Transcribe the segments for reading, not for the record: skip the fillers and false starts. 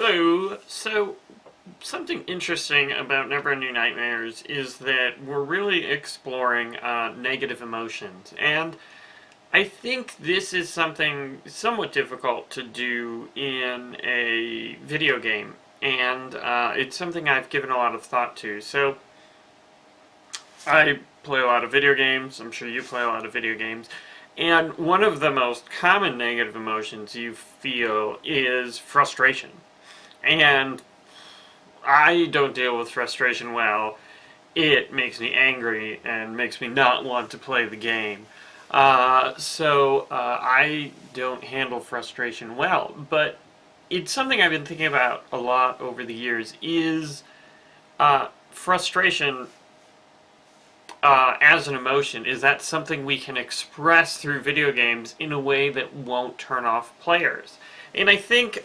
Hello. So, something interesting about Neverending Nightmares is that we're really exploring negative emotions, and I think this is something somewhat difficult to do in a video game, and it's something I've given a lot of thought to. So, I play a lot of video games. I'm sure you play a lot of video games. And one of the most common negative emotions you feel is frustration. And I don't deal with frustration well. It makes me angry and makes me not want to play the game. I don't handle frustration well. But it's something I've been thinking about a lot over the years is frustration as an emotion. Is that something we can express through video games in a way that won't turn off players? And I think,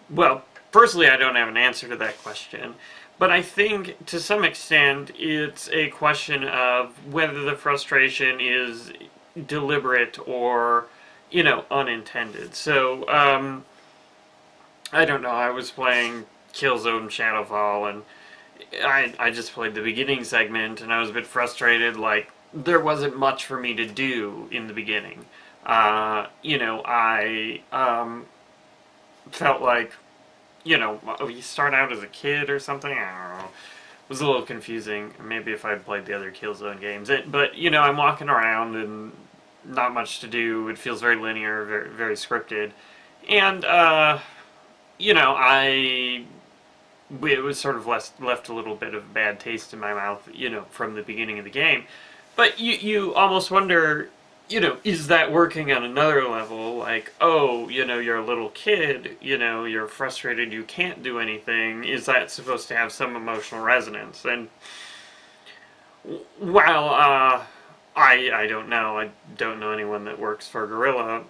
well, personally, I don't have an answer to that question, but I think to some extent it's a question of whether the frustration is deliberate or, unintended. So, I don't know, I was playing Killzone Shadowfall, and I just played the beginning segment, and I was a bit frustrated, like, there wasn't much for me to do in the beginning. I felt like, you start out as a kid or something. I don't know. It was a little confusing. Maybe if I'd played the other Killzone games. But, I'm walking around and not much to do. It feels very linear, very, very scripted. And, it was sort of left a little bit of a bad taste in my mouth, from the beginning of the game. But you almost wonder, is that working on another level? Like, oh, you're a little kid, you're frustrated, you can't do anything. Is that supposed to have some emotional resonance? And while I don't know, I don't know anyone that works for Gorilla.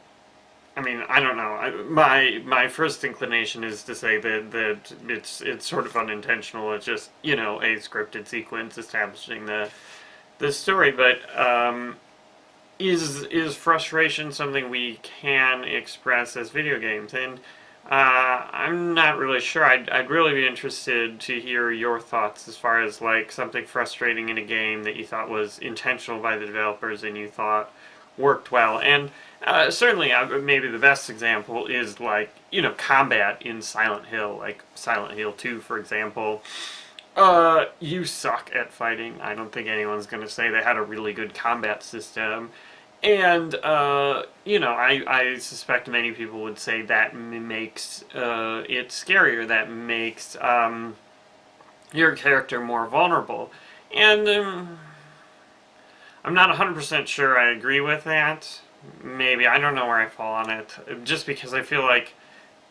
I mean, I don't know. My first inclination is to say that it's sort of unintentional. It's just, a scripted sequence establishing the story, but is frustration something we can express as video games? And I'm not really sure. I'd really be interested to hear your thoughts as far as like something frustrating in a game that you thought was intentional by the developers and you thought worked well. And certainly, maybe the best example is like combat in Silent Hill, like Silent Hill 2, for example. You suck at fighting. I don't think anyone's going to say they had a really good combat system. And, I suspect many people would say that makes it scarier. That makes your character more vulnerable. And I'm not 100% sure I agree with that. Maybe. I don't know where I fall on it. Just because I feel like,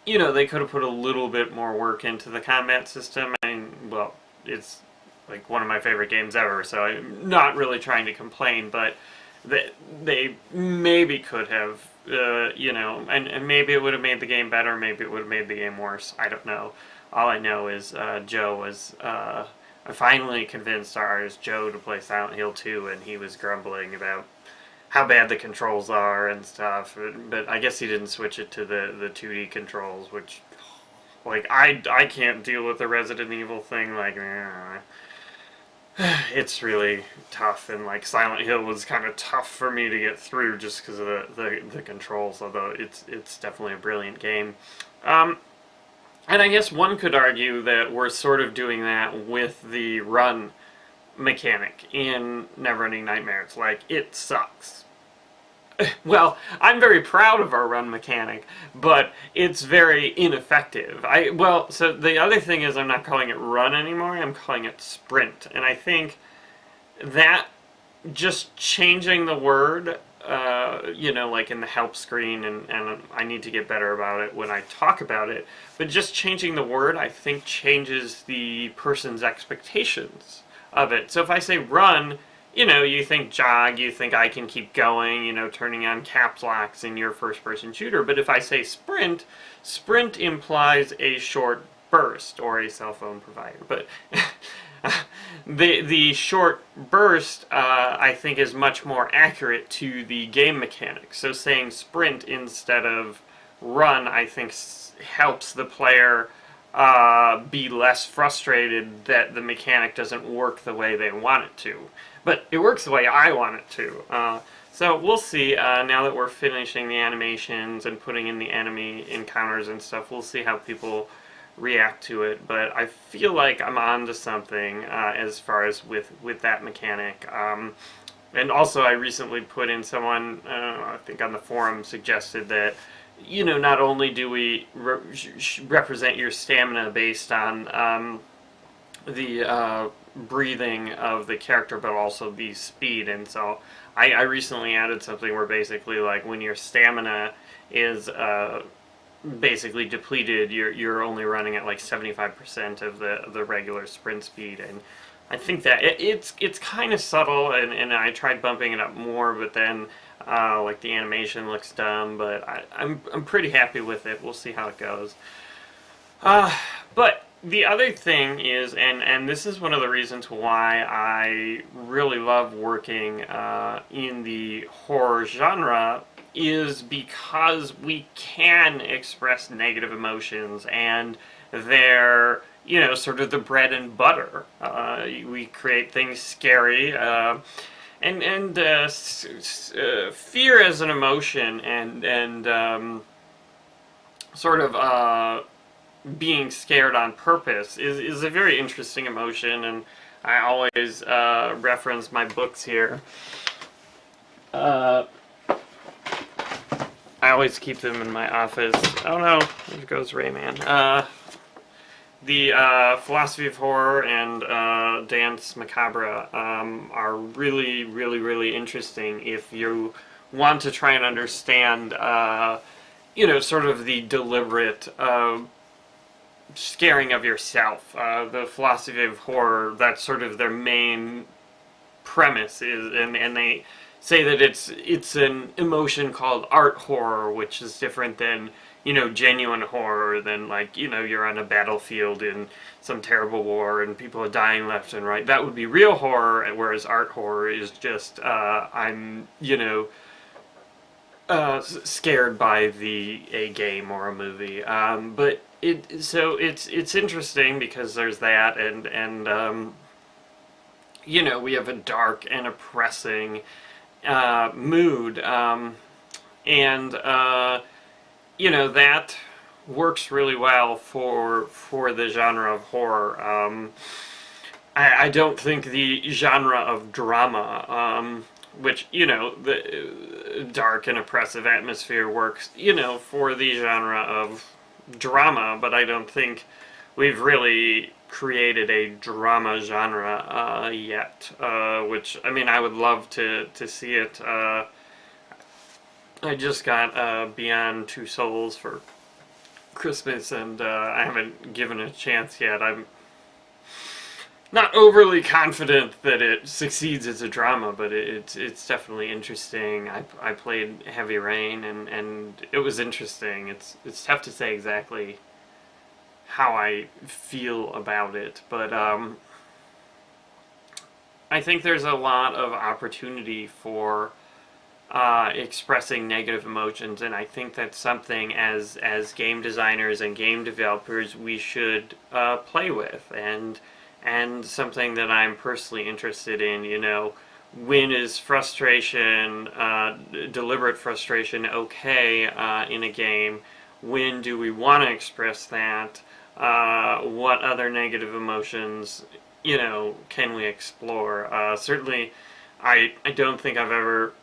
they could have put a little bit more work into the combat system. I mean, well, it's like one of my favorite games ever, so I'm not really trying to complain, but they maybe could have, and maybe it would have made the game better, maybe it would have made the game worse. I don't know. All I know is Joe was, I finally convinced ours Joe to play Silent Hill 2, and he was grumbling about how bad the controls are and stuff, but I guess he didn't switch it to the 2D controls, which, like, I can't deal with the Resident Evil thing, like, it's really tough, and like Silent Hill was kind of tough for me to get through just because of the controls, although it's definitely a brilliant game. And I guess one could argue that we're sort of doing that with the run mechanic in Neverending Nightmares. Like, it sucks. Well, I'm very proud of our run mechanic, but it's very ineffective. So the other thing is I'm not calling it run anymore, I'm calling it sprint. And I think that just changing the word, like in the help screen, and I need to get better about it when I talk about it, but just changing the word, I think, changes the person's expectations of it. So if I say run, you think jog, you think I can keep going, turning on caps locks in your first-person shooter. But if I say sprint, sprint implies a short burst, or a cell phone provider. But the short burst, I think, is much more accurate to the game mechanics. So saying sprint instead of run, I think, helps the player be less frustrated that the mechanic doesn't work the way they want it to. But it works the way I want it to. So we'll see, now that we're finishing the animations and putting in the enemy encounters and stuff, we'll see how people react to it. But I feel like I'm on to something as far as with that mechanic. And also I recently put in someone, I think on the forum, suggested that, you know, not only do we represent your stamina based on the breathing of the character, but also the speed. And so I recently added something where basically, like, when your stamina is basically depleted, you're only running at like 75% of the regular sprint speed. And I think that it's kind of subtle, and I tried bumping it up more, but then like the animation looks dumb. But I'm pretty happy with it. We'll see how it goes. But the other thing is, and this is one of the reasons why I really love working in the horror genre, is because we can express negative emotions, and they're, you know, sort of the bread and butter. We create things scary, and fear as an emotion, and sort of being scared on purpose is a very interesting emotion, and I always reference my books here. I always keep them in my office. Oh no, there goes Rayman. The Philosophy of Horror and Danse Macabre are really, really, really interesting if you want to try and understand, you know, sort of the deliberate scaring of yourself. The Philosophy of Horror, that's sort of their main premise, is, and they say that it's an emotion called art horror, which is different than, you know, genuine horror, than, like, you know, you're on a battlefield in some terrible war and people are dying left and right. That would be real horror, whereas art horror is just I'm, you know, scared by a game or a movie. But it's interesting because there's that, and you know, we have a dark and oppressing mood, and you know, that works really well for the genre of horror. I don't think the genre of drama, which, you know, the dark and oppressive atmosphere works, you know, for the genre of drama, but I don't think we've really created a drama genre yet, which, I mean, I would love to see it. I just got Beyond Two Souls for Christmas, and I haven't given it a chance yet. I'm not overly confident that it succeeds as a drama, but it's definitely interesting. I played Heavy Rain, and it was interesting. It's tough to say exactly how I feel about it, but I think there's a lot of opportunity for expressing negative emotions, and I think that's something as game designers and game developers we should play with, and something that I'm personally interested in. You know, when is frustration, deliberate frustration, okay in a game? When do we want to express that? What other negative emotions, you know, can we explore? Certainly, I don't think I've ever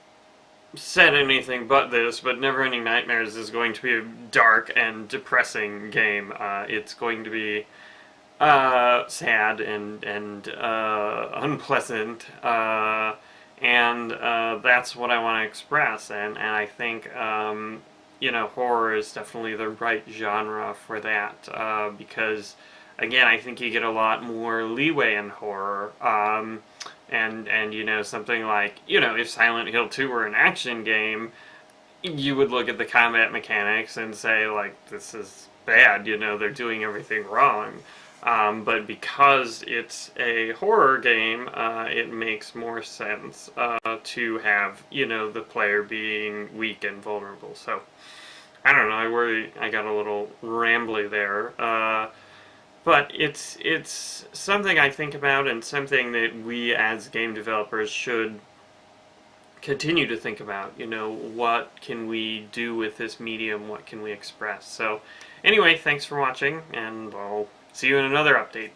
said anything but this, but Neverending Nightmares is going to be a dark and depressing game. It's going to be sad and unpleasant, and that's what I want to express, and I think you know, horror is definitely the right genre for that, because, again, I think you get a lot more leeway in horror, and you know, something like, you know, if Silent Hill 2 were an action game, you would look at the combat mechanics and say, like, this is bad, you know, they're doing everything wrong. But because it's a horror game, it makes more sense to have, you know, the player being weak and vulnerable. So, I don't know, I got a little rambly there. But it's something I think about, and something that we as game developers should continue to think about. You know, what can we do with this medium? What can we express? So, anyway, thanks for watching, and I'll see you in another update.